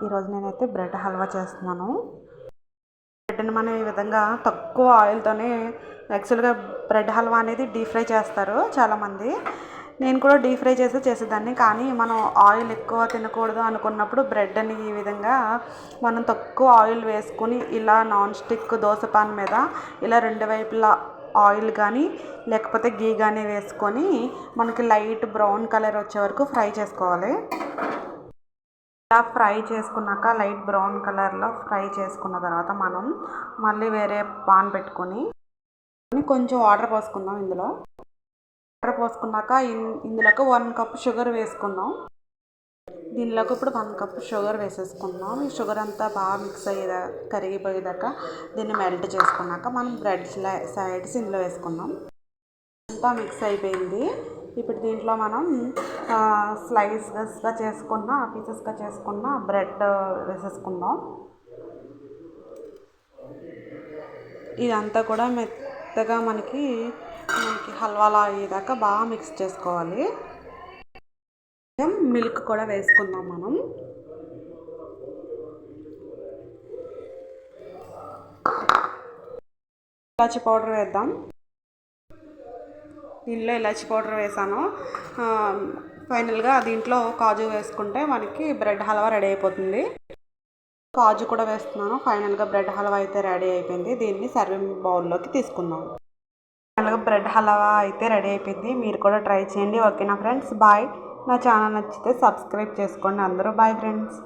ఈరోజు నేనైతే బ్రెడ్ హల్వా చేస్తున్నాను. బ్రెడ్ని మనం ఈ విధంగా తక్కువ ఆయిల్తోనే యాక్చువల్గా బ్రెడ్ హల్వా అనేది డీప్ ఫ్రై చేస్తారు చాలామంది. నేను కూడా డీప్ ఫ్రై చేసేదాన్ని. కానీ మనం ఆయిల్ ఎక్కువ తినకూడదు అనుకున్నప్పుడు బ్రెడ్ని ఈ విధంగా మనం తక్కువ ఆయిల్ వేసుకుని ఇలా నాన్ స్టిక్ దోశ పాన్ మీద ఇలా రెండు వైపులా ఆయిల్ కానీ లేకపోతే గీ కానీ వేసుకొని మనకి లైట్ బ్రౌన్ కలర్ వచ్చే వరకు ఫ్రై చేసుకోవాలి. ఇలా ఫ్రై చేసుకున్నాక లైట్ బ్రౌన్ కలర్లో ఫ్రై చేసుకున్న తర్వాత మనం మళ్ళీ వేరే పాన్ పెట్టుకొని కొంచెం వాటర్ పోసుకుందాం. ఇందులో వాటర్ పోసుకున్నాక ఇందులోకి 1 కప్ షుగర్ వేసుకుందాం. దీనిలోకి ఇప్పుడు 1 కప్ షుగర్ వేసేసుకుందాం. ఈ షుగర్ అంతా బాగా మిక్స్ అయ్యేదా కరిగిపోయేదాకా దీన్ని మెల్ట్ చేసుకున్నాక మనం బ్రెడ్ సైడ్స్ ఇందులో వేసుకుందాం. అంతా మిక్స్ అయిపోయింది. ఇప్పుడు దీంట్లో మనం పీసెస్గా చేసుకున్న బ్రెడ్ వేసేసుకుందాం. ఇదంతా కూడా మెత్తగా మనకి హల్వాలా అయ్యేదాకా బాగా మిక్స్ చేసుకోవాలి. మిల్క్ కూడా వేసుకుందాం. మనం ఇలాచి పౌడర్ వేద్దాం. దీనిలో ఇలాచి పౌడర్ వేసాను. ఫైనల్గా దీంట్లో కాజు వేసుకుంటే మనకి బ్రెడ్ హల్వా రెడీ అయిపోతుంది. కాజు కూడా వేస్తున్నాను. ఫైనల్గా బ్రెడ్ హల్వా అయితే రెడీ అయిపోయింది. దీన్ని సర్వింగ్ బౌల్లోకి తీసుకుందాం. ఫైనల్గా బ్రెడ్ హల్వా అయితే రెడీ అయిపోయింది. మీరు కూడా ట్రై చేయండి. ఓకేనా ఫ్రెండ్స్, బాయ్. నా ఛానల్ నచ్చితే సబ్స్క్రైబ్ చేసుకోండి అందరూ. Bye friends.